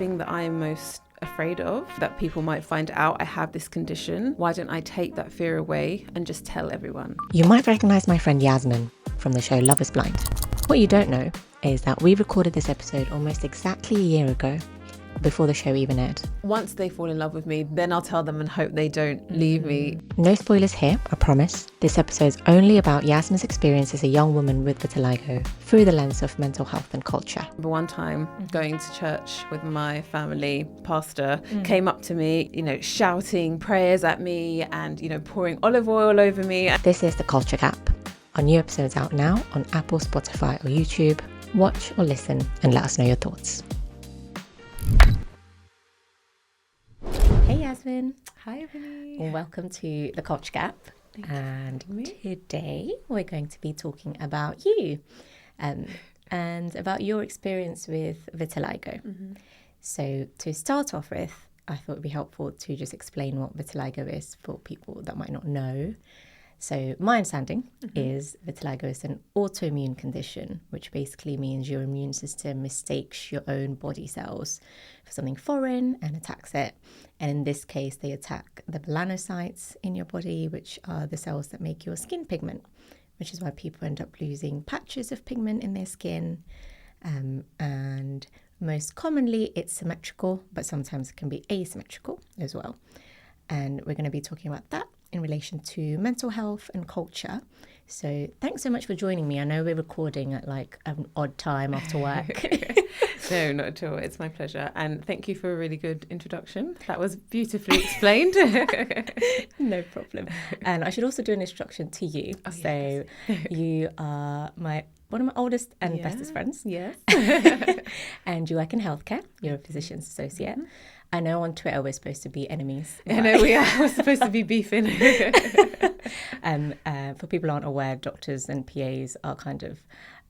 thing that I am most afraid of, that people might find out I have this condition. Why don't I take that fear away and just tell everyone? You might recognise my friend Yasmin from the show Love is Blind. What you don't know is that we recorded this episode almost exactly a year ago, before the show even aired. Once they fall in love with me, then I'll tell them and hope they don't leave me. No spoilers here, I promise. This episode's only about Yasmin's experience as a young woman with vitiligo through the lens of mental health and culture. One time going to church with my family, pastor came up to me, shouting prayers at me and, pouring olive oil over me. This is The Culture Gap. Our new episode's out now on Apple, Spotify or YouTube. Watch or listen and let us know your thoughts. Hey Yasmin. Hi Vinny. Welcome to The Culture Gap. Thank And you. today we're going to be talking about you and about your experience with vitiligo. So to start off with, I thought it would be helpful to just explain what vitiligo is for people that might not know. So my understanding is vitiligo is an autoimmune condition, which basically means your immune system mistakes your own body cells for something foreign and attacks it. And in this case, they attack the melanocytes in your body, which are the cells that make your skin pigment, which is why people end up losing patches of pigment in their skin. And most commonly, it's symmetrical, but sometimes it can be asymmetrical as well. And we're going to be talking about that in relation to mental health and culture. So thanks so much for joining me. I know we're recording at like an odd time after work. No, not at all. It's my pleasure. And thank you for a really good introduction. That was beautifully explained. No problem. And I should also do an introduction to you. Oh, so you are one of my oldest and bestest friends. Yes. And you work in healthcare. You're a physician's associate. I know on Twitter we're supposed to be enemies. I know we are. We're supposed to be beefing. For people who aren't aware, doctors and PAs are kind of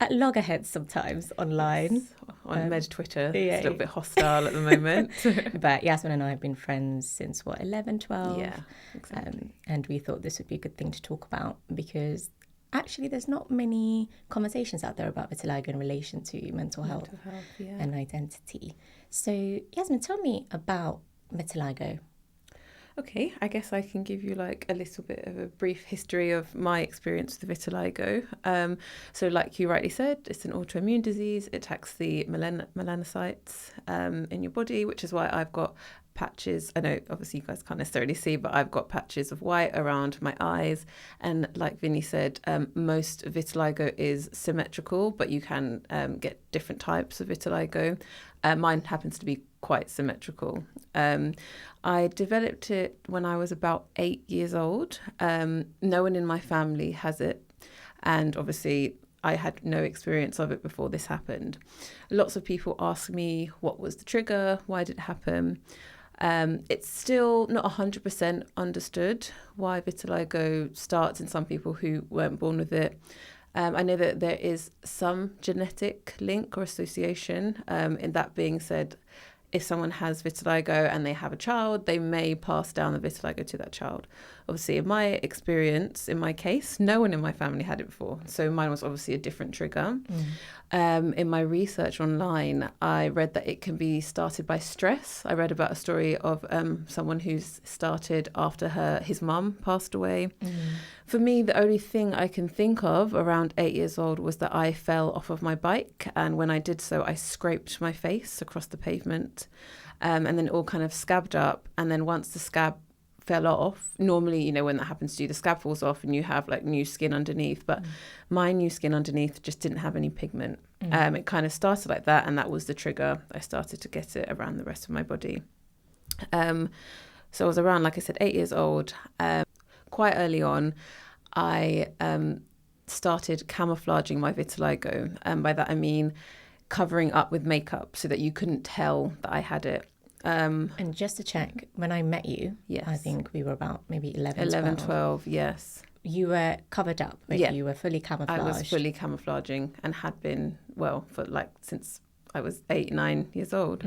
at loggerheads sometimes online. Yes. On Med Twitter. yeah. It's a little bit hostile at the moment. But Yasmin and I have been friends since, 11, 12? Yeah, exactly. And we thought this would be a good thing to talk about because actually there's not many conversations out there about vitiligo in relation to mental health and identity. So Yasmin, tell me about vitiligo. Okay, I guess I can give you like a little bit of a brief history of my experience with vitiligo. So like you rightly said, it's an autoimmune disease. It attacks the melanocytes in your body, which is why I've got patches. I know obviously you guys can't necessarily see, but I've got patches of white around my eyes. And like Vinny said, most vitiligo is symmetrical, but you can get different types of vitiligo. Mine happens to be quite symmetrical. I developed it when I was about 8 years old. No one in my family has it. And obviously I had no experience of it before this happened. Lots of people ask me what was the trigger, why did it happen? It's still not 100% understood why vitiligo starts in some people who weren't born with it. I know that there is some genetic link or association. In that being said, if someone has vitiligo and they have a child, they may pass down the vitiligo to that child. Obviously, in my experience, in my case, no one in my family had it before. So mine was obviously a different trigger. In my research online, I read that it can be started by stress. I read about a story of someone who's started after his mum passed away. For me, the only thing I can think of around 8 years old was that I fell off of my bike. And when I did so, I scraped my face across the pavement. And then it all kind of scabbed up. And then once the scab fell off, normally, when that happens to you, the scab falls off and you have like new skin underneath. But my new skin underneath just didn't have any pigment. It kind of started like that. And that was the trigger. I started to get it around the rest of my body. So I was around, like I said, 8 years old. Quite early on, I started camouflaging my vitiligo. By that, I mean covering up with makeup so that you couldn't tell that I had it. And just to check, when I met you, yes. I think we were about maybe 11, 12, yes. You were covered up, like you were fully camouflaged. I was fully camouflaging and had been, for since I was 8, 9 years old.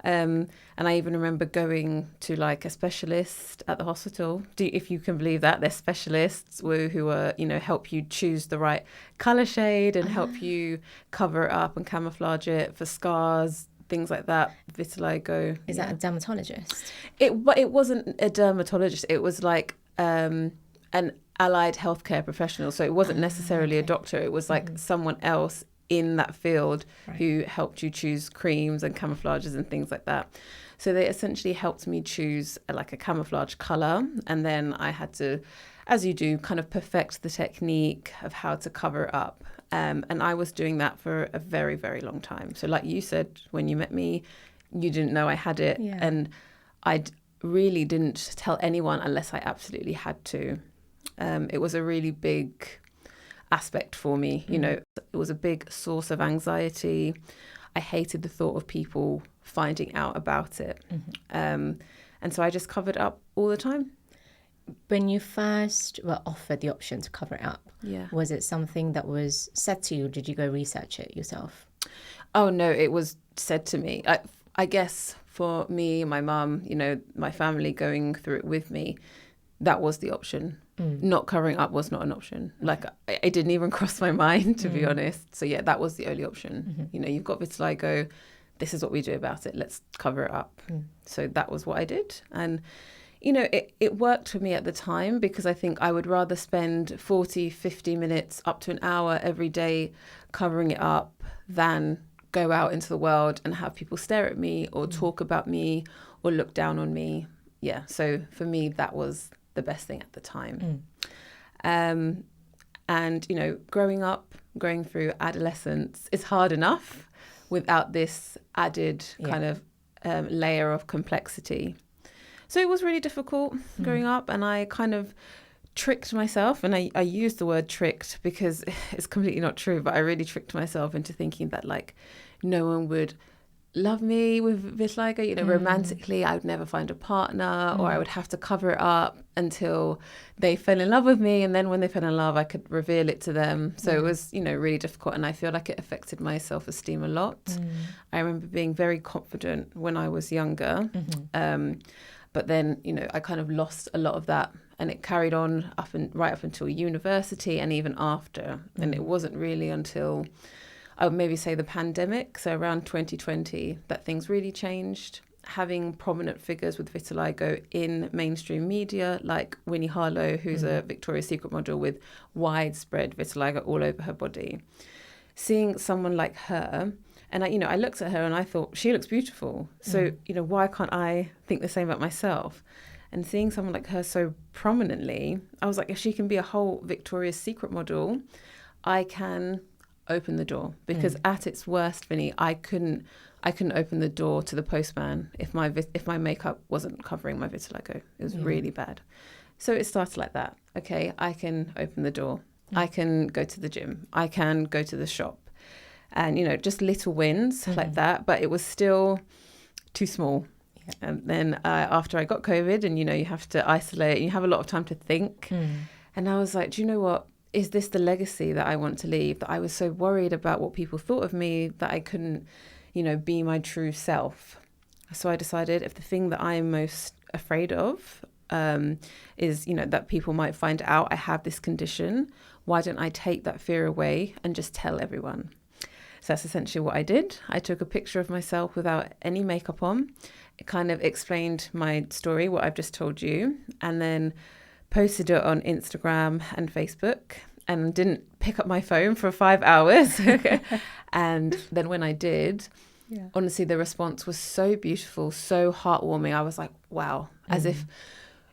And I even remember going to like a specialist at the hospital. If you can believe that, they're specialists who are, help you choose the right colour shade and help you cover it up and camouflage it for scars, things like that, vitiligo. Is that a dermatologist? But it wasn't a dermatologist. It was like an allied healthcare professional. So it wasn't necessarily a doctor. It was like someone else in that field who helped you choose creams and camouflages and things like that. So they essentially helped me choose like a camouflage color. And then I had to, as you do, kind of perfect the technique of how to cover it up. And I was doing that for a very, very long time. So like you said, when you met me, you didn't know I had it. Yeah. And I really didn't tell anyone unless I absolutely had to. It was a really big aspect for me. You know, it was a big source of anxiety. I hated the thought of people finding out about it. And so I just covered up all the time. When you first were offered the option to cover it up, was it something that was said to you, or did you go research it yourself? Oh, no, it was said to me. I guess for me, my mum, you know, my family going through it with me, that was the option. Not covering up was not an option. Like, it didn't even cross my mind, to be honest. So, yeah, that was the only option. You know, you've got vitiligo. This is what we do about it. Let's cover it up. So that was what I did. And, you know, it worked for me at the time because I think I would rather spend 40, 50 minutes up to an hour every day covering it up than go out into the world and have people stare at me or talk about me or look down on me. Yeah. So for me, that was the best thing at the time. And, you know, growing up, going through adolescence is hard enough without this added kind of layer of complexity. So it was really difficult growing up, and I kind of tricked myself, and I use the word tricked because it's completely not true, but I really tricked myself into thinking that like no one would love me with vitiligo, you know, romantically. I would never find a partner, or I would have to cover it up until they fell in love with me, and then when they fell in love I could reveal it to them. So it was, you know, really difficult, and I feel like it affected my self-esteem a lot. I remember being very confident when I was younger, but then, you know, I kind of lost a lot of that, and it carried on right up until university and even after. And it wasn't really until I would maybe say the pandemic, so around 2020, that things really changed. Having prominent figures with vitiligo in mainstream media, like Winnie Harlow, who's a Victoria's Secret model with widespread vitiligo all over her body. Seeing someone like her, and I looked at her and I thought, she looks beautiful. So, you know, why can't I think the same about myself? And seeing someone like her so prominently, I was like, if she can be a whole Victoria's Secret model, I can open the door. Because at its worst, Vinny, I couldn't open the door to the postman if my makeup wasn't covering my vitiligo. It was really bad. So it started like that. Okay, I can open the door. I can go to the gym. I can go to the shop. And, you know, just little wins like that. But it was still too small. Yeah. And then after I got COVID, and, you know, you have to isolate and you have a lot of time to think. And I was like, do you know what? Is this the legacy that I want to leave? That I was so worried about what people thought of me that I couldn't, you know, be my true self. So I decided if the thing that I'm most afraid of is, you know, that people might find out I have this condition, why don't I take that fear away and just tell everyone? So that's essentially what I did. I took a picture of myself without any makeup on. It kind of explained my story, what I've just told you, and then posted it on Instagram and Facebook, and didn't pick up my phone for 5 hours. And then when I did, honestly, the response was so beautiful, so heartwarming. I was like, wow, as if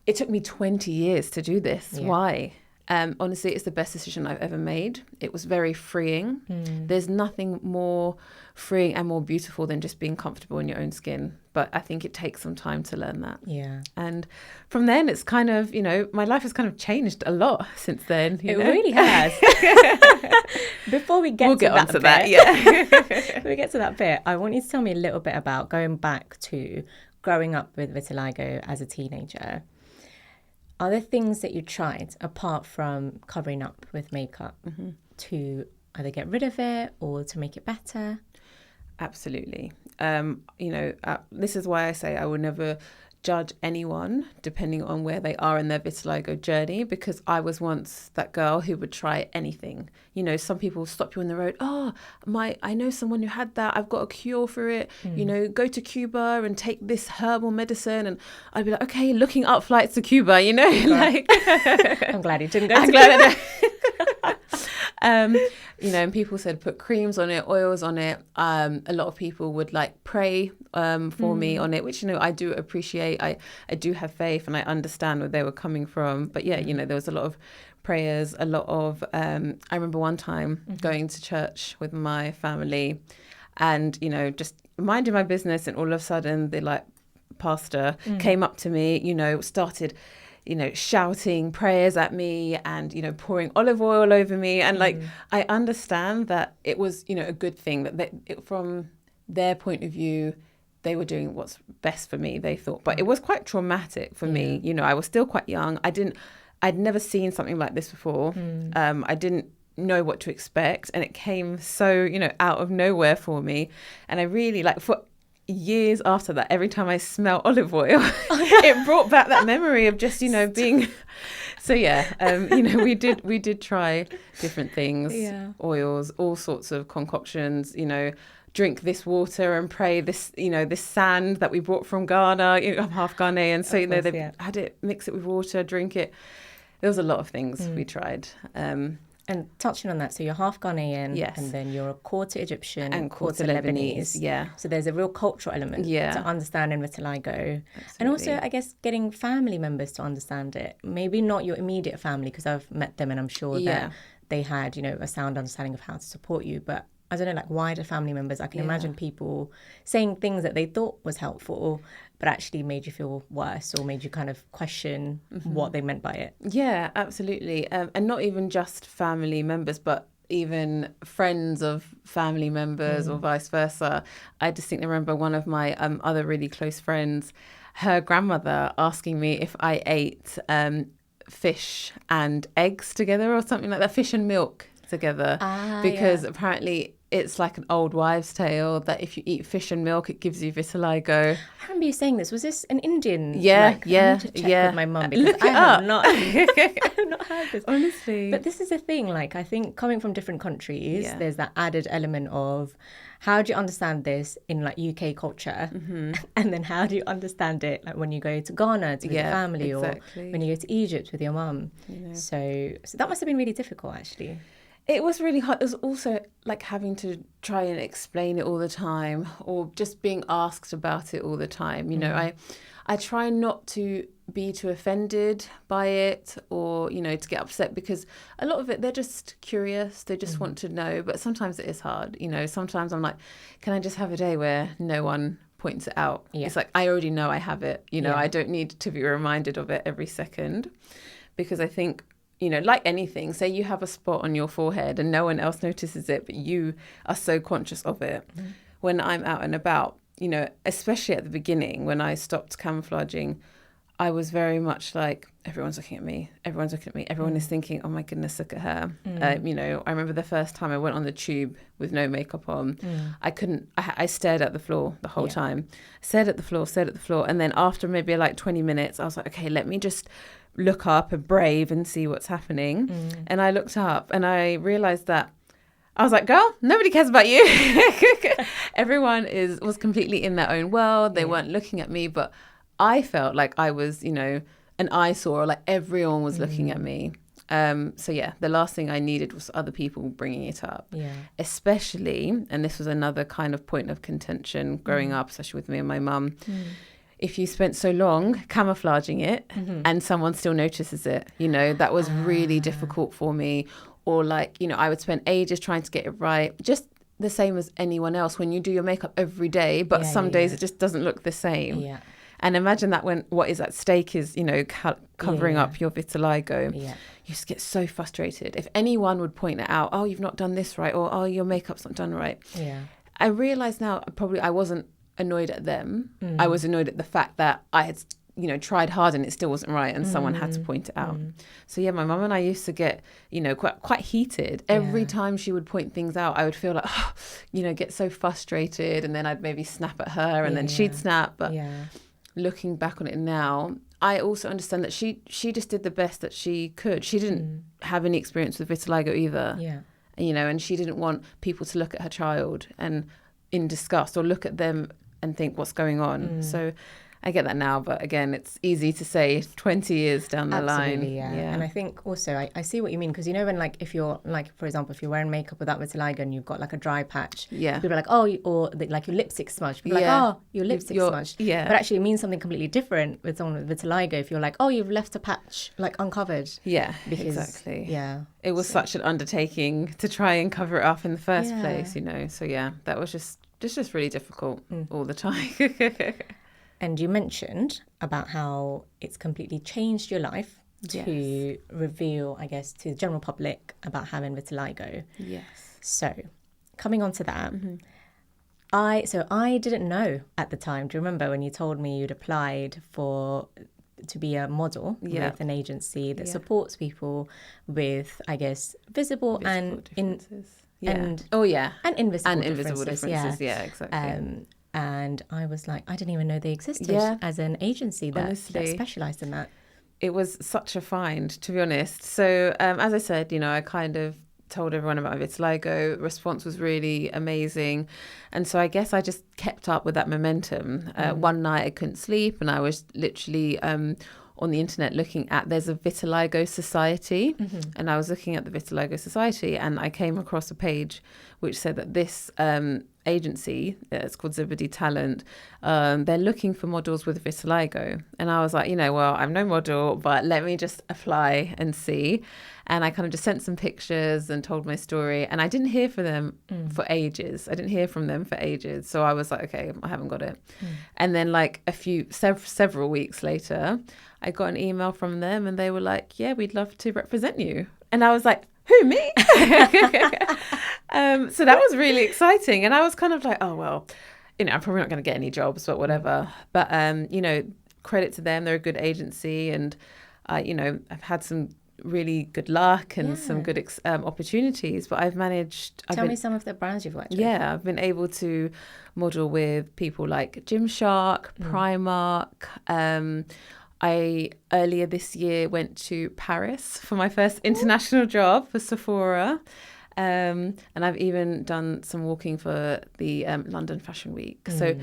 it took me 20 years to do this. Why? Honestly, it's the best decision I've ever made. It was very freeing. There's nothing more freeing and more beautiful than just being comfortable in your own skin. But I think it takes some time to learn that. Yeah. And from then, it's kind of, you know, my life has kind of changed a lot since then. It really has. Before we get to that, before we get to that bit, I want you to tell me a little bit about going back to growing up with vitiligo as a teenager. Are there things that you tried, apart from covering up with makeup, to either get rid of it or to make it better? Absolutely. You know, this is why I say I will never judge anyone depending on where they are in their vitiligo journey, because I was once that girl who would try anything. You know, some people stop you on the road. Oh, I know someone who had that. I've got a cure for it. You know, go to Cuba and take this herbal medicine. And I'd be like, okay, looking up flights to Cuba, you know, like. I'm glad you didn't go to Cuba. You know, and people said put creams on it, oils on it. A lot of people would like pray for me on it, which, you know, I do appreciate. I do have faith and I understand where they were coming from. But yeah, you know, there was a lot of prayers, a lot of, I remember one time going to church with my family and, you know, just minding my business, and all of a sudden the like pastor came up to me, you know, started, you know, shouting prayers at me and, you know, pouring olive oil over me. And like, I understand that it was, you know, a good thing that from their point of view, they were doing what's best for me, they thought. But it was quite traumatic for me. You know, I was still quite young. I'd never seen something like this before. I didn't know what to expect. And it came so, you know, out of nowhere for me. And I really like, for years after that, every time I smell olive oil, it brought back that memory of just, you know, being. So yeah, you know, we did try different things, oils, all sorts of concoctions, you know, drink this water and pray this, you know, this sand that we brought from Ghana. You know, I'm half Ghanaian, so, you know, they had it, mix it with water, drink it. There was a lot of things we tried. And touching on that, so you're half Ghanaian, yes, and then you're a quarter Egyptian and quarter Lebanese. Yeah. So there's a real cultural element to understanding vitiligo. Absolutely. And also, I guess, getting family members to understand it. Maybe not your immediate family, because I've met them and I'm sure that they had, you know, a sound understanding of how to support you. But I don't know, like wider family members, I can imagine people saying things that they thought was helpful, but actually made you feel worse or made you kind of question what they meant by it. Yeah, absolutely. And not even just family members, but even friends of family members or vice versa. I distinctly remember one of my other really close friends, her grandmother asking me if I ate fish and eggs together or something like that, fish and milk together, because apparently it's like an old wives' tale that if you eat fish and milk, it gives you vitiligo. I remember you saying this. Was this an Indian? Yeah, I need to check with my mum, because I have not heard this. Honestly. But this is the thing, like, I think coming from different countries, there's that added element of how do you understand this in like UK culture? And then how do you understand it like when you go to Ghana to with your family, or when you go to Egypt with your mum? You know. So that must have been really difficult, actually. It was really hard. It was also like having to try and explain it all the time, or just being asked about it all the time. You know, I try not to be too offended by it, or, you know, to get upset, because a lot of it, they're just curious. They just want to know. But sometimes it is hard. You know, sometimes I'm like, can I just have a day where no one points it out? It's like, I already know I have it. You know, I don't need to be reminded of it every second, because I think, you know, like anything, say you have a spot on your forehead and no one else notices it, but you are so conscious of it. When I'm out and about, you know, especially at the beginning when I stopped camouflaging, I was very much like, everyone's looking at me. Everyone's looking at me. Everyone is thinking, oh my goodness, look at her. You know, I remember the first time I went on the tube with no makeup on. I stared at the floor the whole time. Stared at the floor. And then after maybe like 20 minutes, I was like, okay, let me just look up and brave and see what's happening. And I looked up and I realized that I was like, girl, nobody cares about you. Everyone was completely in their own world. They weren't looking at me, but I felt like I was, you know, an eyesore, like everyone was looking at me. So yeah, the last thing I needed was other people bringing it up. Especially, and this was another kind of point of contention growing up, especially with me and my mum. If you spent so long camouflaging it and someone still notices it, you know, that was really difficult for me. Or like, you know, I would spend ages trying to get it right. Just the same as anyone else when you do your makeup every day, but some days it just doesn't look the same. And imagine that when what is at stake is, you know, covering up your vitiligo. You just get so frustrated. If anyone would point it out, oh, you've not done this right, or oh, your makeup's not done right. I realise now I wasn't annoyed at them. I was annoyed at the fact that I had, you know, tried hard and it still wasn't right, and someone had to point it out. So yeah, my mum and I used to get, you know, quite heated. Every time she would point things out, I would feel like, oh, you know, get so frustrated, and then I'd maybe snap at her, and then she'd snap. But looking back on it now, I also understand that she just did the best that she could. She didn't have any experience with vitiligo either. Yeah. You know, and she didn't want people to look at her child and in disgust or look at them and think what's going on. So I get that now, but again, it's easy to say 20 years down the line. Absolutely, yeah. And I think also I see what you mean, because you know when like if you're like, for example, if you're wearing makeup without vitiligo and you've got like a dry patch, people are like, oh, like your lipstick smudged. People are like, oh, your lipstick smudged. Yeah. But actually it means something completely different with someone with vitiligo if you're like, oh, you've left a patch like uncovered. Yeah, because, exactly. Yeah. It was such an undertaking to try and cover it up in the first place, you know. So yeah, that was just really difficult all the time. And you mentioned about how it's completely changed your life to reveal, I guess, to the general public about having vitiligo. Yes. So, coming on to that, I didn't know at the time. Do you remember when you told me you'd applied to be a model with an agency that supports people with, I guess, visible and differences. and invisible differences. Yeah, exactly. And I was like, I didn't even know they existed as an agency that specialised in that. It was such a find, to be honest. So, as I said, you know, I kind of told everyone about vitiligo. Response was really amazing. And so I guess I just kept up with that momentum. One night I couldn't sleep and I was literally on the internet looking at, there's a Vitiligo Society, and I was looking at the Vitiligo Society and I came across a page which said that this agency, it's called Zibody Talent, they're looking for models with vitiligo. And I was like, you know, well, I'm no model, but let me just apply and see. And I kind of just sent some pictures and told my story. And I didn't hear from them for ages. So I was like, okay, I haven't got it. And then like several weeks later, I got an email from them and they were like, yeah, we'd love to represent you. And I was like, who, me? So that was really exciting. And I was kind of like, oh, well, you know, I'm probably not going to get any jobs, but whatever. But, you know, credit to them. They're a good agency. And, you know, I've had some really good luck and some good opportunities. But I've managed... Tell me some of the brands you've worked with. Yeah, I've been able to model with people like Gymshark, Primark. I earlier this year went to Paris for my first international job for Sephora. And I've even done some walking for the London Fashion Week. So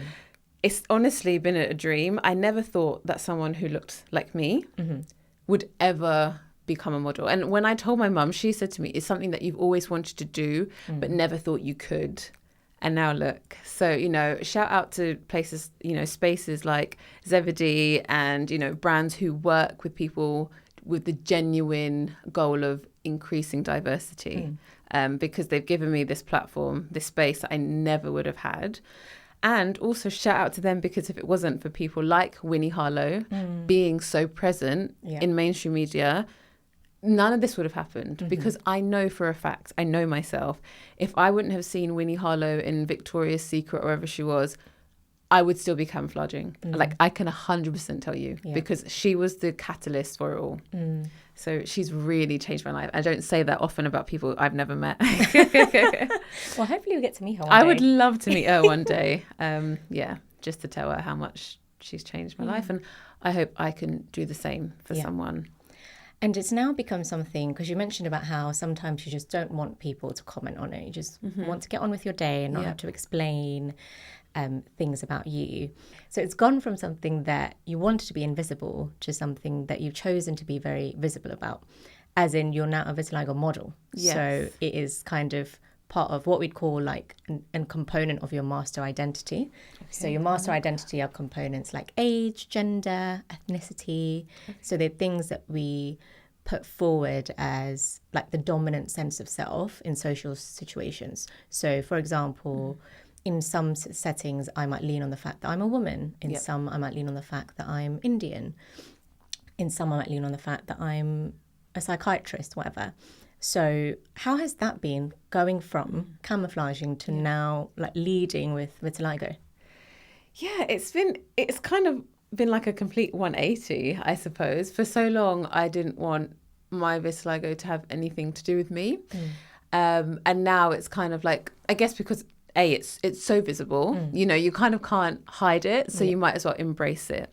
it's honestly been a dream. I never thought that someone who looked like me would ever become a model. And when I told my mum, she said to me, it's something that you've always wanted to do, but never thought you could. And now look. So, you know, shout out to places, you know, spaces like Zebedee and, you know, brands who work with people with the genuine goal of increasing diversity. Because they've given me this platform, this space that I never would have had. And also shout out to them, because if it wasn't for people like Winnie Harlow being so present in mainstream media, none of this would have happened. Because I know for a fact, I know myself, if I wouldn't have seen Winnie Harlow in Victoria's Secret or wherever she was, I would still be camouflaging. Like, I can 100% tell you, because she was the catalyst for it all. So she's really changed my life. I don't say that often about people I've never met. Well, hopefully you'll get to meet her one day. I would love to meet her one day. Just to tell her how much she's changed my life. And I hope I can do the same for someone. And it's now become something, because you mentioned about how sometimes you just don't want people to comment on it. You just want to get on with your day and not have to explain things about you. So it's gone from something that you wanted to be invisible to something that you've chosen to be very visible about, as in you're now a vitiligo model. Yes. So it is kind of part of what we'd call like a component of your master identity. Okay. So your master identity are components like age, gender, ethnicity. Okay. So they're things that we put forward as like the dominant sense of self in social situations. So for example, in some settings, I might lean on the fact that I'm a woman. In some, I might lean on the fact that I'm Indian. In some, I might lean on the fact that I'm a psychiatrist, whatever. So how has that been, going from camouflaging to now like leading with vitiligo? Yeah, it's kind of been like a complete 180, I suppose. For so long, I didn't want my vitiligo to have anything to do with me. And now it's kind of like, I guess because it's so visible, you know, you kind of can't hide it, so you might as well embrace it.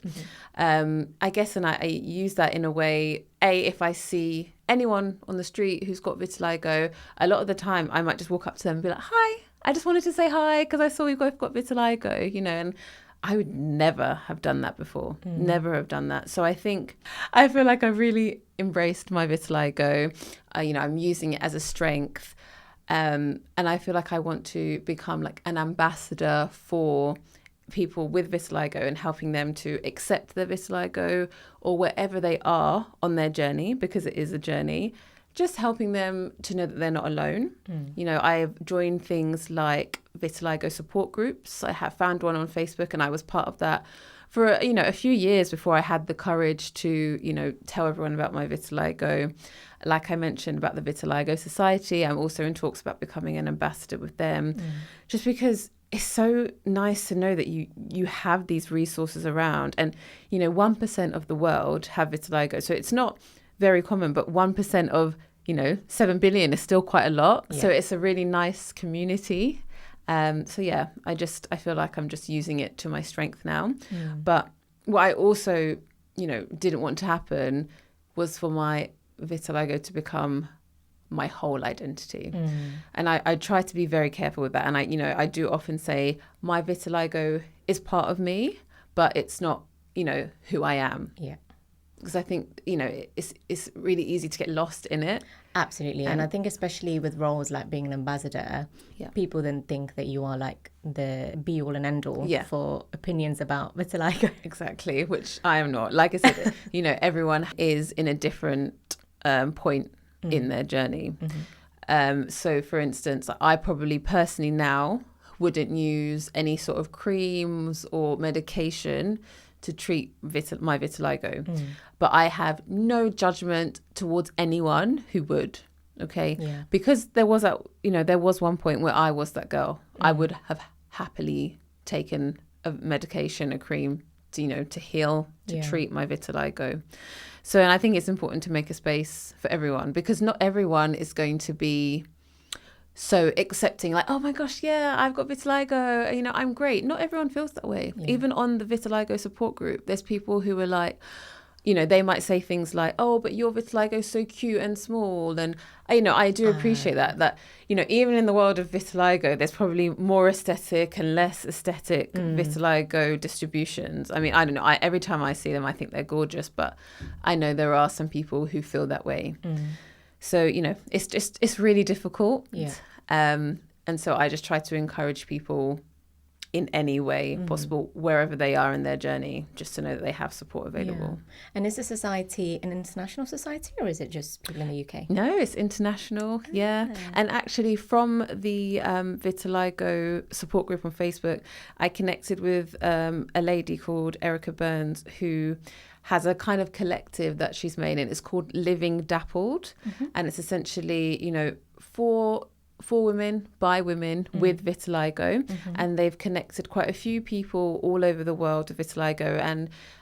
I guess, and I use that in a way, if I see anyone on the street who's got vitiligo, a lot of the time I might just walk up to them and be like, hi, I just wanted to say hi because I saw you both got vitiligo, you know, and I would never have done that before, never have done that. So I feel like I've really embraced my vitiligo. You know, I'm using it as a strength. And I feel like I want to become like an ambassador for people with vitiligo and helping them to accept their vitiligo or wherever they are on their journey, because it is a journey, just helping them to know that they're not alone. You know, I have joined things like vitiligo support groups. I have found one on Facebook and I was part of that for, you know, a few years before I had the courage to, you know, tell everyone about my vitiligo. Like I mentioned about the Vitiligo Society, I'm also in talks about becoming an ambassador with them, just because it's so nice to know that you have these resources around. And, you know, 1% of the world have vitiligo. So it's not very common, but 1% of, you know, 7 billion is still quite a lot. Yeah. So it's a really nice community. So yeah, I feel like I'm just using it to my strength now. But what I also, you know, didn't want to happen was for my vitiligo to become my whole identity. And I try to be very careful with that. And I do often say my vitiligo is part of me, but it's not, you know, who I am. Yeah. Because I think, you know, it's really easy to get lost in it. Absolutely. And I think especially with roles like being an ambassador, people then think that you are like the be all and end all for opinions about vitiligo. Exactly, which I am not. Like I said, you know, everyone is in a different point in their journey. So for instance, I probably personally now wouldn't use any sort of creams or medication to treat my vitiligo. But I have no judgment towards anyone who would, okay? Yeah. Because there was one point where I was that girl. I would have happily taken a medication, a cream to, you know, to heal, to treat my vitiligo. So, and I think it's important to make a space for everyone, because not everyone is going to be so accepting, like, oh my gosh, yeah, I've got vitiligo, you know, I'm great. Not everyone feels that way. Yeah. Even on the vitiligo support group, there's people who are like, you know, they might say things like, oh, but your vitiligo is so cute and small. And, you know, I do appreciate that, you know, even in the world of vitiligo, there's probably more aesthetic and less aesthetic vitiligo distributions. I mean, I don't know. Every time I see them, I think they're gorgeous, but I know there are some people who feel that way. So, you know, it's really difficult. Yeah. And so I just try to encourage people in any way possible, wherever they are in their journey, just to know that they have support available. Yeah. And is the society an international society, or is it just people in the UK? No, it's international. Yeah. And actually from the vitiligo support group on Facebook, I connected with a lady called Erica Burns, who has a kind of collective that she's made, and it's called Living Dappled. And it's essentially, you know, for women by women with vitiligo, and they've connected quite a few people all over the world with vitiligo,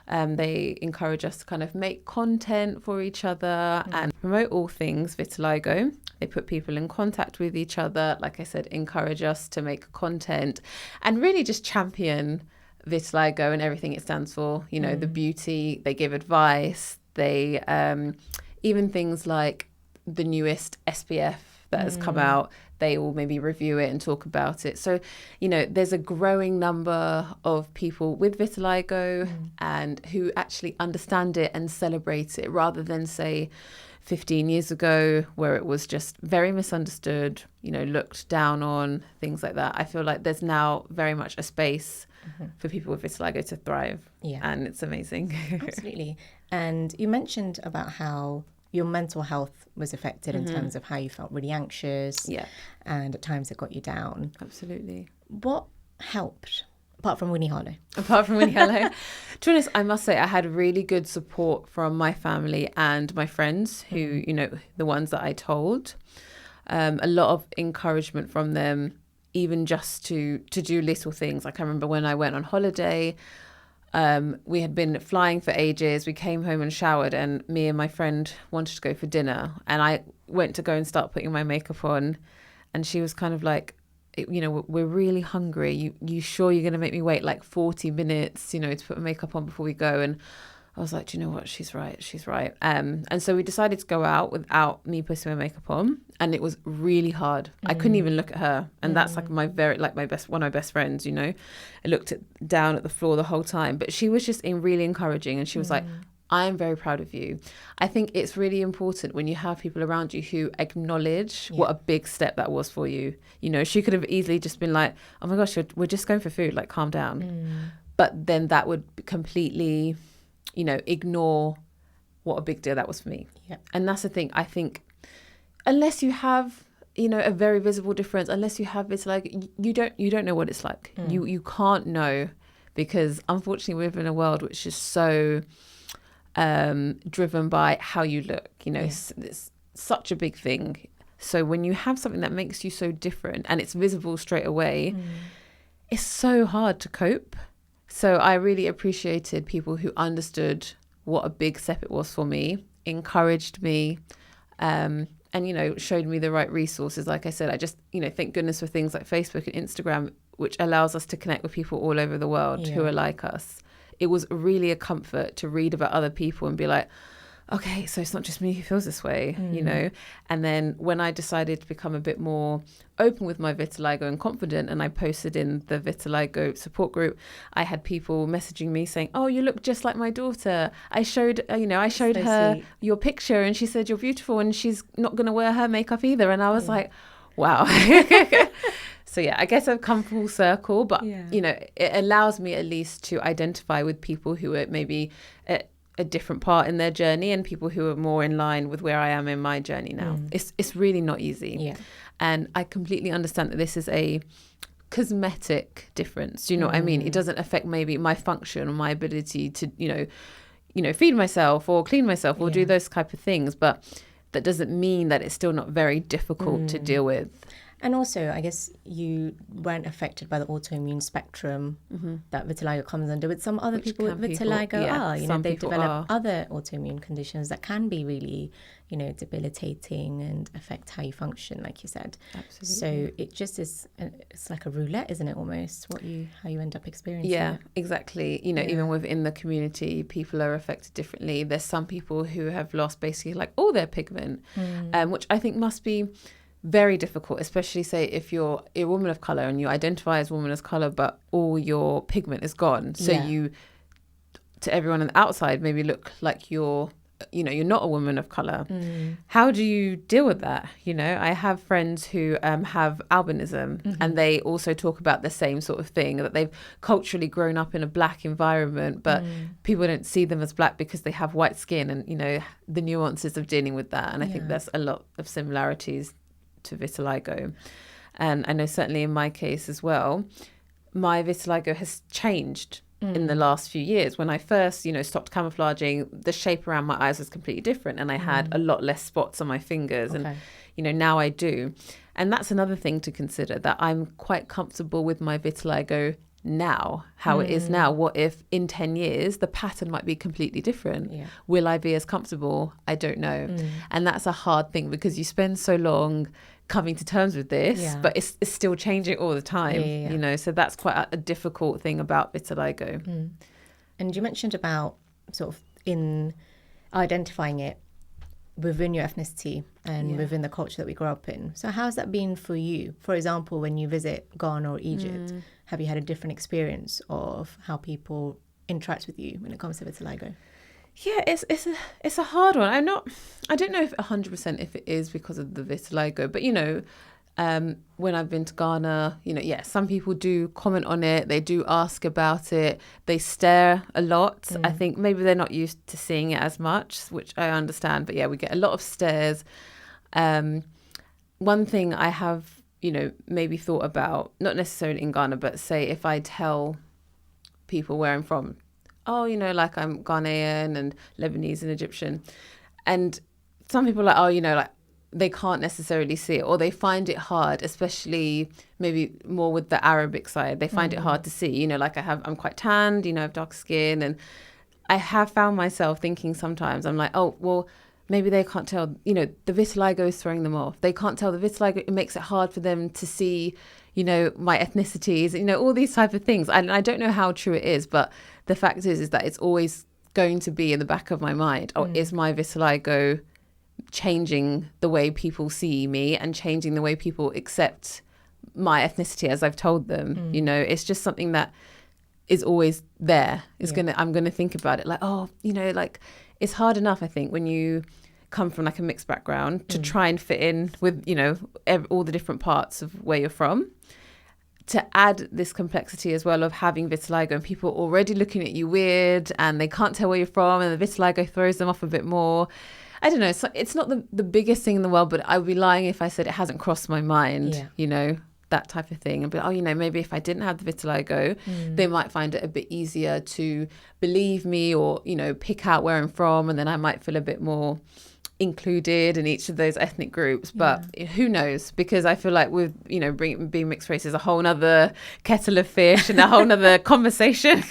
and they encourage us to kind of make content for each other and promote all things vitiligo. They put people in contact with each other, like I said, encourage us to make content and really just champion vitiligo and everything it stands for, you know, the beauty. They give advice. They even things like the newest SPF that has come out, they will maybe review it and talk about it. So, you know, there's a growing number of people with vitiligo and who actually understand it and celebrate it, rather than say 15 years ago where it was just very misunderstood, you know, looked down on, things like that. I feel like there's now very much a space for people with vitiligo to thrive. Yeah. And it's amazing. Absolutely. And you mentioned about how your mental health was affected in terms of how you felt really anxious, and at times it got you down. Absolutely. What helped, apart from Winnie Harlow? Apart from Winnie Harlow? To be honest, I must say I had really good support from my family and my friends who, you know, the ones that I told. A lot of encouragement from them, even just to do little things. Like I remember when I went on holiday, we had been flying for ages. We came home and showered, and me and my friend wanted to go for dinner. And I went to go and start putting my makeup on, and she was kind of like, we're really hungry. You sure you're going to make me wait like 40 minutes, to put makeup on before we go? And I was like, do you know what? She's right. And so we decided to go out without me putting my makeup on. And it was really hard. I couldn't even look at her. And that's like one of my best friends, I looked down at the floor the whole time. But she was just really encouraging. And she was like, I'm very proud of you. I think it's really important when you have people around you who acknowledge what a big step that was for you. She could have easily just been like, oh my gosh, we're just going for food, like calm down. But then that would completely, ignore what a big deal that was for me. Yep. And that's the thing. I think unless you have, a very visible difference, unless you have vitiligo, you don't know what it's like. You can't know, because unfortunately we live in a world which is so driven by how you look. It's such a big thing. So when you have something that makes you so different and it's visible straight away, it's so hard to cope. So I really appreciated people who understood what a big step it was for me, encouraged me, and showed me the right resources. Like I said, I just thank goodness for things like Facebook and Instagram, which allows us to connect with people all over the world who are like us. It was really a comfort to read about other people and be like, okay, so it's not just me who feels this way, And then when I decided to become a bit more open with my vitiligo and confident, and I posted in the vitiligo support group, I had people messaging me saying, oh, you look just like my daughter. I showed So her sweet. your picture and she said you're beautiful and she's not going to wear her makeup either. And I was like, wow. So yeah, I guess I've come full circle, but it allows me at least to identify with people who are maybe at a different part in their journey and people who are more in line with where I am in my journey now. It's really not easy. Yeah. And I completely understand that this is a cosmetic difference. Do you know what I mean? It doesn't affect maybe my function or my ability to, feed myself or clean myself or do those type of things. But that doesn't mean that it's still not very difficult to deal with. And also, I guess you weren't affected by the autoimmune spectrum that vitiligo comes under, with some other people with vitiligo are. Some they people develop are. other autoimmune conditions that can be really, debilitating and affect how you function, like you said. Absolutely. So it just is, it's like a roulette, isn't it, almost, how you end up experiencing Yeah, it. exactly. Even within the community, people are affected differently. There's some people who have lost basically like all their pigment, which I think must be very difficult, especially say if you're a woman of color and you identify as a woman of color, but all your pigment is gone. So you, to everyone on the outside, maybe look like you're not a woman of color. How do you deal with that? I have friends who have albinism and they also talk about the same sort of thing, that they've culturally grown up in a black environment, but people don't see them as black because they have white skin, and the nuances of dealing with that. And I think there's a lot of similarities to vitiligo. And I know certainly in my case as well, my vitiligo has changed in the last few years. When I first, stopped camouflaging, the shape around my eyes was completely different and I had a lot less spots on my fingers. Okay. And, now I do. And that's another thing to consider, that I'm quite comfortable with my vitiligo now, how it is now. What if in 10 years the pattern might be completely different? Will I be as comfortable? I don't know. And that's a hard thing because you spend so long coming to terms with this, but it's still changing all the time. So that's quite a difficult thing about vitiligo. And you mentioned about sort of in identifying it within your ethnicity and within the culture that we grew up in. So how's that been for you? For example, when you visit Ghana or Egypt, have you had a different experience of how people interact with you when it comes to vitiligo? Yeah, it's a hard one. I don't know if 100% if it is because of the vitiligo, but when I've been to Ghana, some people do comment on it. They do ask about it. They stare a lot. I think maybe they're not used to seeing it as much, which I understand. But yeah, we get a lot of stares. One thing I have, maybe thought about, not necessarily in Ghana, but say if I tell people where I'm from, oh, like I'm Ghanaian and Lebanese and Egyptian. And some people are like, oh, like they can't necessarily see it, or they find it hard, especially maybe more with the Arabic side. They find it hard to see, like I'm quite tanned, I have dark skin. And I have found myself thinking sometimes, I'm like, oh, well, maybe they can't tell, the vitiligo is throwing them off. They can't tell the vitiligo. It makes it hard for them to see, my ethnicities, all these type of things. And I don't know how true it is, but the fact is that it's always going to be in the back of my mind. Is my vitiligo changing the way people see me and changing the way people accept my ethnicity as I've told them? It's just something that is always there. I'm gonna think about it like, like it's hard enough, I think, when you come from like a mixed background to try and fit in with all the different parts of where you're from, to add this complexity as well of having vitiligo and people already looking at you weird and they can't tell where you're from, and the vitiligo throws them off a bit more. I don't know. It's not the biggest thing in the world, but I would be lying if I said it hasn't crossed my mind, that type of thing. And be maybe if I didn't have the vitiligo, they might find it a bit easier to believe me or, pick out where I'm from. And then I might feel a bit more included in each of those ethnic groups. But who knows? Because I feel like with, being mixed race is a whole nother kettle of fish and a whole nother conversation.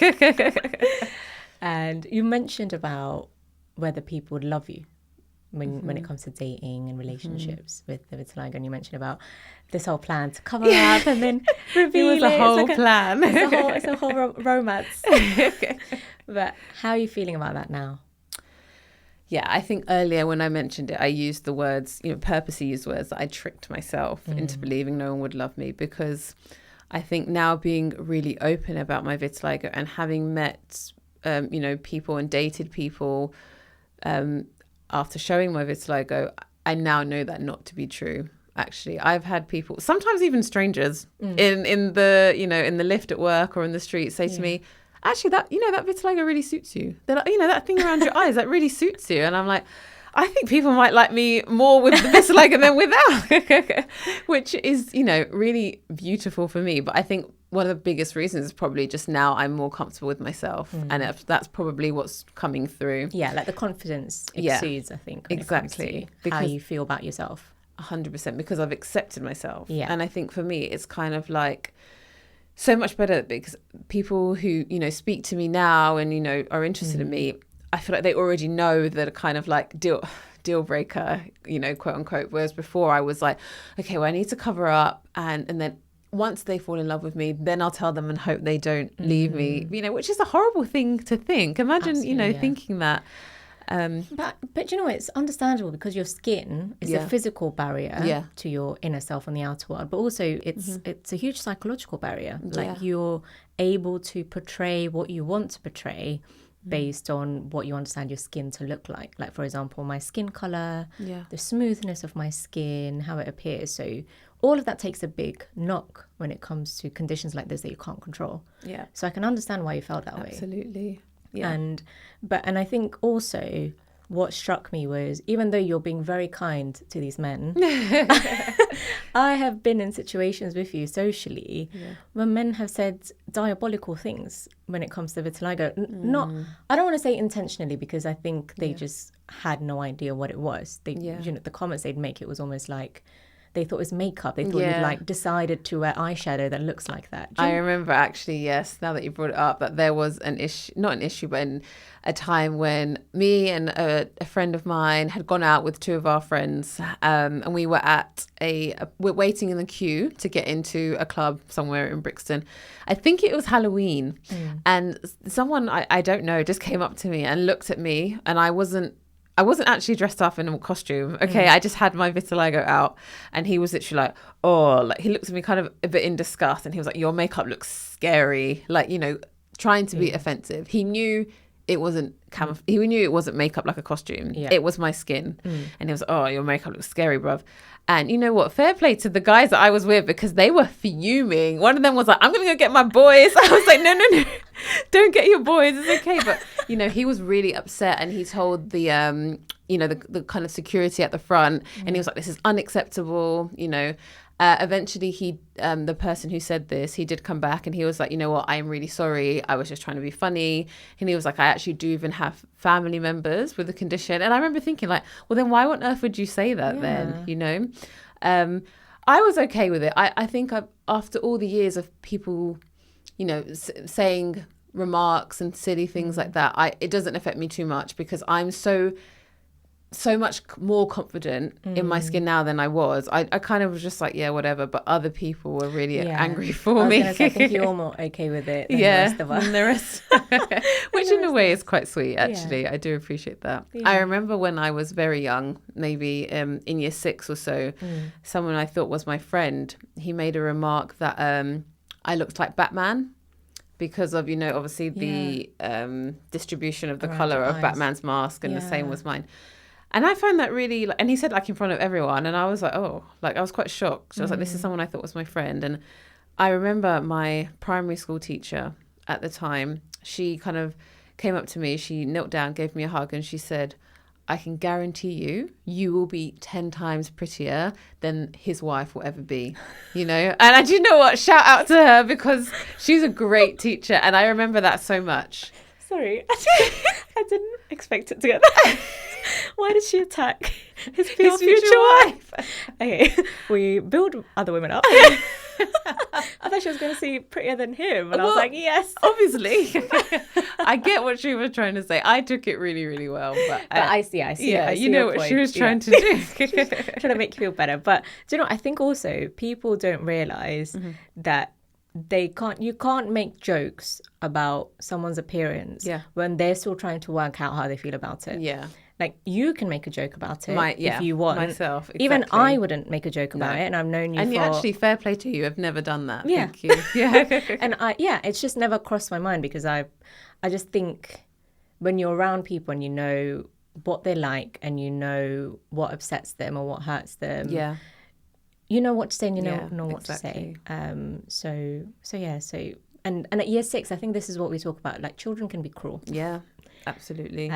And you mentioned about whether people would love you when it comes to dating and relationships with the vitiligo, and you mentioned about this whole plan to cover up and then reveal it. Was a whole plan. It's a whole romance. But how are you feeling about that now? Yeah, I think earlier when I mentioned it, I used the words, purposely used words that I tricked myself into believing no one would love me, because I think now being really open about my vitiligo and having met, people and dated people after showing my vitiligo, I now know that not to be true. Actually, I've had people, sometimes even strangers, in the in the lift at work or in the street, say to me, actually, that that vitiligo really suits you. They're like, that thing around your eyes, that really suits you. And I'm like, I think people might like me more with the vitiligo than without, which is really beautiful for me. But I think one of the biggest reasons is probably just now I'm more comfortable with myself, and that's probably what's coming through. Yeah, like the confidence exudes, I think. Exactly. How you feel about yourself. 100%, because I've accepted myself. Yeah. And I think for me, it's kind of like so much better, because people who, speak to me now and, are interested in me, I feel like they already know that a kind of like deal breaker, quote unquote. Whereas before I was like, okay, well, I need to cover up. And then once they fall in love with me, then I'll tell them and hope they don't leave me, which is a horrible thing to think. Imagine, thinking that. But you know, it's understandable, because your skin is a physical barrier to your inner self and the outer world, but also it's a huge psychological barrier. Like you're able to portray what you want to portray based on what you understand your skin to look like. Like, for example, my skin color, the smoothness of my skin, how it appears. So all of that takes a big knock when it comes to conditions like this that you can't control. Yeah. So I can understand why you felt that way. Absolutely. Yeah. And I think also what struck me was, even though you're being very kind to these men, I have been in situations with you socially where men have said diabolical things when it comes to vitiligo. Not, I don't want to say intentionally, because I think they just had no idea what it was. They, the comments they'd make, it was almost like they thought it was makeup. They thought you'd like decided to wear eyeshadow that looks like that. I remember actually, yes, now that you brought it up, that there was an issue, not an issue, but a time when me and a friend of mine had gone out with two of our friends, and we were we're waiting in the queue to get into a club somewhere in Brixton. I think it was Halloween, and someone I don't know just came up to me and looked at me, and I wasn't actually dressed up in a costume. Okay, I just had my vitiligo out, and he was literally like, he looked at me kind of a bit in disgust, and he was like, your makeup looks scary, like, trying to be offensive. He knew it wasn't he knew it wasn't makeup like a costume. It was my skin. And he was like, oh, your makeup looks scary, bruv. And you know what? Fair play to the guys that I was with, because they were fuming. One of them was like, I'm going to go get my boys. I was like, no, don't get your boys. It's okay. But, he was really upset, and he told the, the kind of security at the front, and he was like, this is unacceptable, Eventually the person who said this, he did come back, and he was like, you know what, I am really sorry. I was just trying to be funny. And he was like, I actually do even have family members with the condition. And I remember thinking like, well, then why on earth would you say that then, I was okay with it. I think after all the years of people, saying remarks and silly things like that, it doesn't affect me too much, because I'm so so much more confident in my skin now than I was. I kind of was just like, yeah, whatever. But other people were really angry for me. I think you're more okay with it than the rest of us. And the rest. Which in a way is quite sweet, actually. Yeah. I do appreciate that. Yeah. I remember when I was very young, maybe in year 6 or so, someone I thought was my friend, he made a remark that I looked like Batman. Because of, obviously the distribution of the colour of Batman's mask, and the same was mine. And I found that really, and he said like in front of everyone, and I was like, oh, like I was quite shocked. So I was like, this is someone I thought was my friend. And I remember my primary school teacher at the time, she kind of came up to me, she knelt down, gave me a hug, and she said, I can guarantee you will be 10 times prettier than his wife will ever be, And do you know what? Shout out to her, because she's a great teacher. And I remember that so much. Sorry, I didn't expect it to get that. Why did she attack his future wife? Okay, we build other women up. I thought she was going to see prettier than him. And I was like, yes. Obviously. I get what she was trying to say. I took it really, really well. But I see. Yeah, you know what she was trying to do. Trying to make you feel better. But do you know, I think also people don't realise that you can't make jokes about someone's appearance when they're still trying to work out how they feel about it. Yeah. Like, you can make a joke about it if you want. Myself, exactly. Even I wouldn't make a joke about it, and I've known you and for... And actually, fair play to you. I've never done that. Yeah. Thank you. Yeah. And it's just never crossed my mind, because I just think when you're around people and you know what they like and you know what upsets them or what hurts them, you know what to say and you know what to say. And at year 6, I think this is what we talk about. Like, children can be cruel. Yeah, absolutely.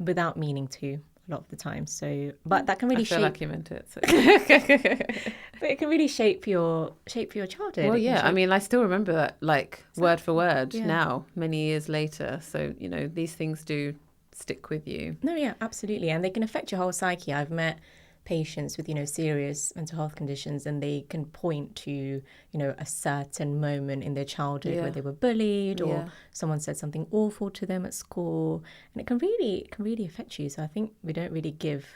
Without meaning to, a lot of the time. So, but that can really shape. I feel like you meant it. So. But it can really shape your childhood. Well, yeah. I mean, I still remember that, like, word for word now, many years later. So, these things do stick with you. No, yeah, absolutely. And they can affect your whole psyche. I've met patients with, serious mental health conditions, and they can point to, a certain moment in their childhood where they were bullied or someone said something awful to them at school, and it can really affect you. So I think we don't really give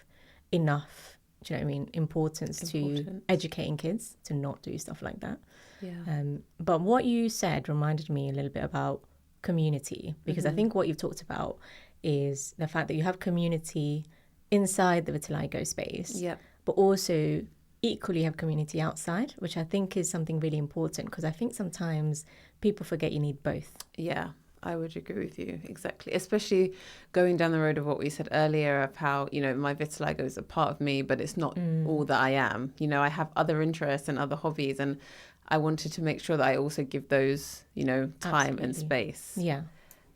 enough, do you know what I mean, importance to educating kids to not do stuff like that. Yeah. But what you said reminded me a little bit about community, because I think what you've talked about is the fact that you have community inside the vitiligo space, but also equally have community outside, which I think is something really important, because I think sometimes people forget you need both. Yeah, I would agree with you, exactly. Especially going down the road of what we said earlier of how, my vitiligo is a part of me, but it's not all that I am. I have other interests and other hobbies, and I wanted to make sure that I also give those, time and space. Yeah.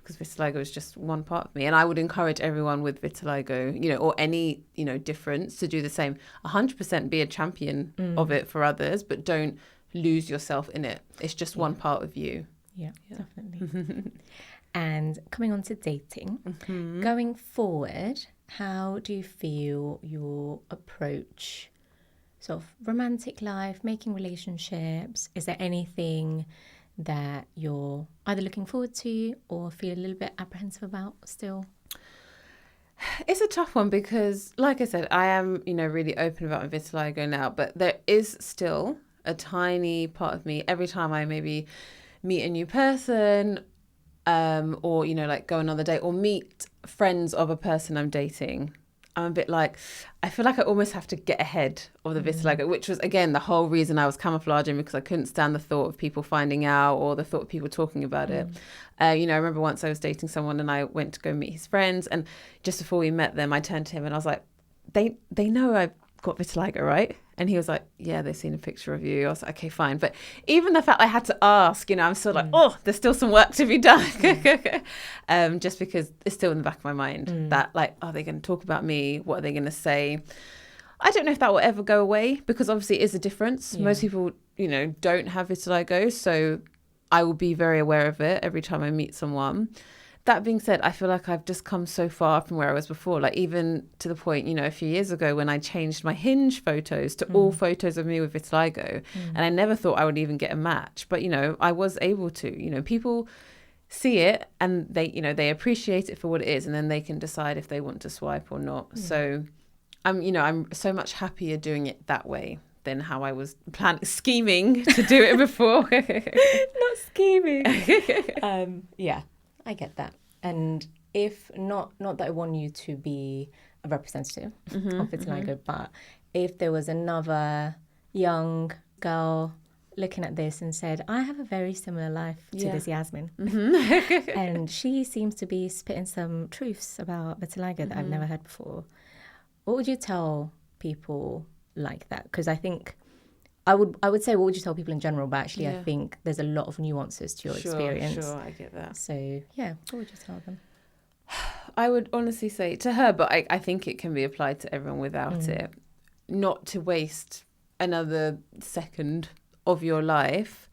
Because vitiligo is just one part of me. And I would encourage everyone with vitiligo, or any, difference, to do the same. 100% be a champion of it for others, but don't lose yourself in it. It's just one part of you. Yeah. Definitely. And coming on to dating, going forward, how do you feel your approach, sort of romantic life, making relationships? Is there anything that you're either looking forward to or feel a little bit apprehensive about still? It's a tough one, because, like I said, I am, really open about my vitiligo now, but there is still a tiny part of me every time I maybe meet a new person, or, like go another date or meet friends of a person I'm dating. I'm a bit like, I feel like I almost have to get ahead of the vitiligo, which was, again, the whole reason I was camouflaging, because I couldn't stand the thought of people finding out or the thought of people talking about it. I remember once I was dating someone and I went to go meet his friends, and just before we met them, I turned to him and I was like, they know I've got vitiligo, right? And he was like, yeah, they've seen a picture of you. I was like, okay, fine. But even the fact I had to ask, I'm still like, oh, there's still some work to be done. Just because it's still in the back of my mind that, like, are they going to talk about me? What are they going to say? I don't know if that will ever go away, because obviously it is a difference. Yeah. Most people, don't have vitiligo. So I will be very aware of it every time I meet someone. That being said, I feel like I've just come so far from where I was before, like even to the point, a few years ago when I changed my Hinge photos to all photos of me with vitiligo, and I never thought I would even get a match. But, I was able to, people see it and they appreciate it for what it is, and then they can decide if they want to swipe or not. So I'm so much happier doing it that way than how I was scheming to do it before. Not scheming. Yeah, I get that. And if not that I want you to be a representative of Vitiligo, but if there was another young girl looking at this and said, I have a very similar life to this Yasmin. And she seems to be spitting some truths about vitiligo that I've never heard before. What would you tell people like that? Because I think I would say, what would you tell people in general? But actually, I think there's a lot of nuances to your experience. Sure, I get that. So, yeah, what would you tell them? I would honestly say to her, but I think it can be applied to everyone without it, not to waste another second of your life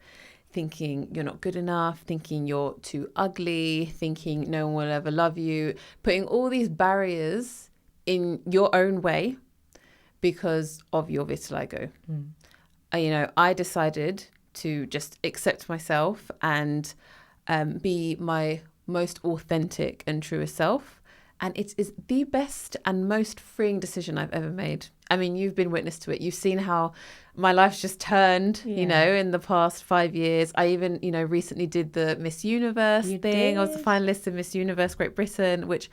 thinking you're not good enough, thinking you're too ugly, thinking no one will ever love you, putting all these barriers in your own way because of your vitiligo. I decided to just accept myself and be my most authentic and truest self. And it is the best and most freeing decision I've ever made. I mean, you've been witness to it. You've seen how my life's just turned, in the past 5 years. I even, recently did the Miss Universe thing. I was the finalist in Miss Universe Great Britain, which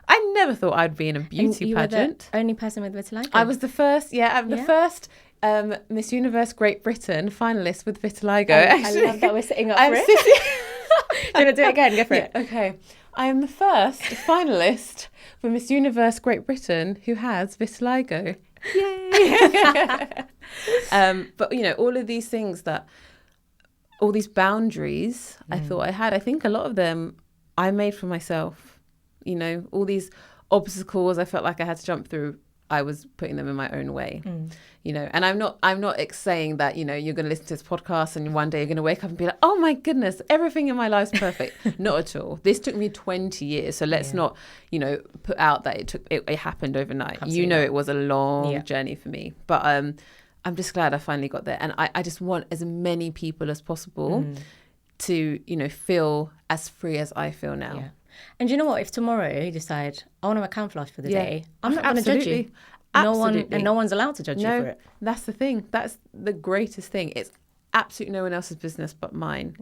I never thought I'd be in a beauty pageant. Were the only person with vitiligo? I was the first, the first Miss Universe Great Britain finalist with vitiligo. I love that we're sitting up for it. You want to do it again? Go for it. Okay. I am the first finalist for Miss Universe Great Britain who has vitiligo. Yay! But, all of these things all these boundaries I thought I had, I think a lot of them I made for myself. All these obstacles I felt like I had to jump through, I was putting them in my own way, and I'm not saying that, you're going to listen to this podcast and one day you're going to wake up and be like, oh my goodness, everything in my life's perfect. Not at all. This took me 20 years. So let's not, put out that it happened overnight. Absolutely. It was a long journey for me, but I'm just glad I finally got there. And I just want as many people as possible to, feel as free as I feel now. Yeah. And you know what? If tomorrow you decide, I want to wear camouflage for the day, I'm not going to judge you. Absolutely. No one's allowed to judge you for it. That's the thing. That's the greatest thing. It's absolutely no one else's business but mine.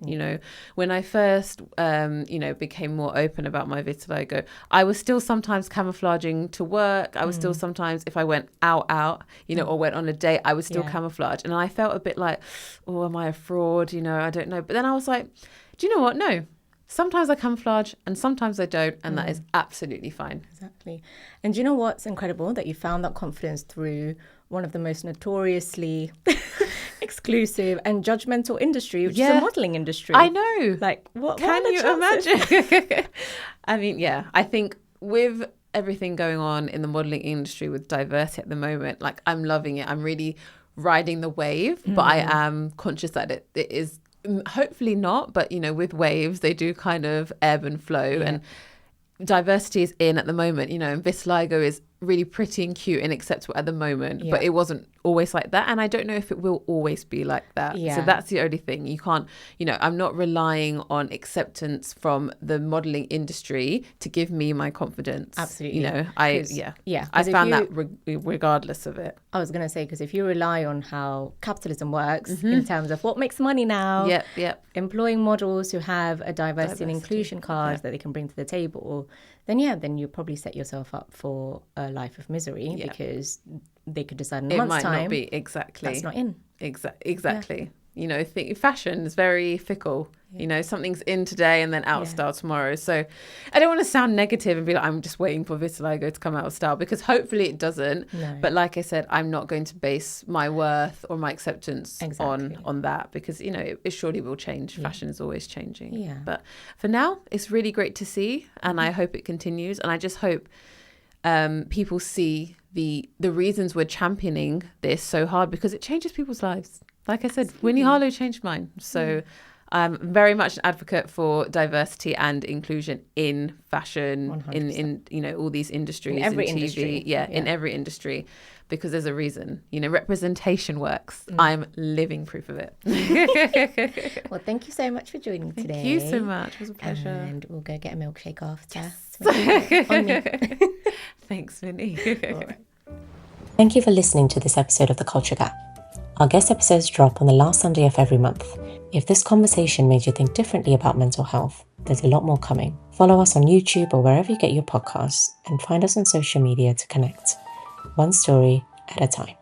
When I first, became more open about my vitiligo, I was still sometimes camouflaging to work. I was still sometimes, if I went out, or went on a date, I would still camouflage. And I felt a bit like, oh, am I a fraud? I don't know. But then I was like, do you know what? No. Sometimes I camouflage and sometimes I don't, and that is absolutely fine. Exactly. And do you know what's incredible? That you found that confidence through one of the most notoriously exclusive and judgmental industry, which is the modelling industry. I know. Like, what can you imagine? I mean, I think with everything going on in the modelling industry with diversity at the moment, like, I'm loving it. I'm really riding the wave, but I am conscious that it is hopefully not, but with waves they do kind of ebb and flow, and diversity is in at the moment, and vitiligo is really pretty and cute and acceptable at the moment, but it wasn't always like that, and I don't know if it will always be like that. So that's the only thing. You can't, I'm not relying on acceptance from the modeling industry to give me my confidence. Absolutely. I found that regardless of it. I was going to say, because if you rely on how capitalism works in terms of what makes money now, employing models who have a diversity and inclusion card that they can bring to the table, then you probably set yourself up for a life of misery, because they could decide in a month's time. It might not be exactly. That's not in. Exactly. Fashion is very fickle. Something's in today and then out of style tomorrow. So I don't want to sound negative and be like, I'm just waiting for vitiligo to come out of style, because hopefully it doesn't. No. But like I said, I'm not going to base my worth or my acceptance on that, because, it surely will change. Fashion is always changing. Yeah. But for now, it's really great to see, and I hope it continues. And I just hope people see the reasons we're championing this so hard, because it changes people's lives. Like I said, Winnie Harlow changed mine. So I'm very much an advocate for diversity and inclusion in fashion, 100%. in you know, all these industries, In every TV, industry. in every industry, because there's a reason. You know, representation works. I'm living proof of it. Well, thank you so much for joining today. Thank you so much. It was a pleasure. And we'll go get a milkshake after. Yes. On me. Thanks, Vinny. All right. Thank you for listening to this episode of The Culture Gap. Our guest episodes drop on the last Sunday of every month. If this conversation made you think differently about mental health, there's a lot more coming. Follow us on YouTube or wherever you get your podcasts, and find us on social media to connect. One story at a time.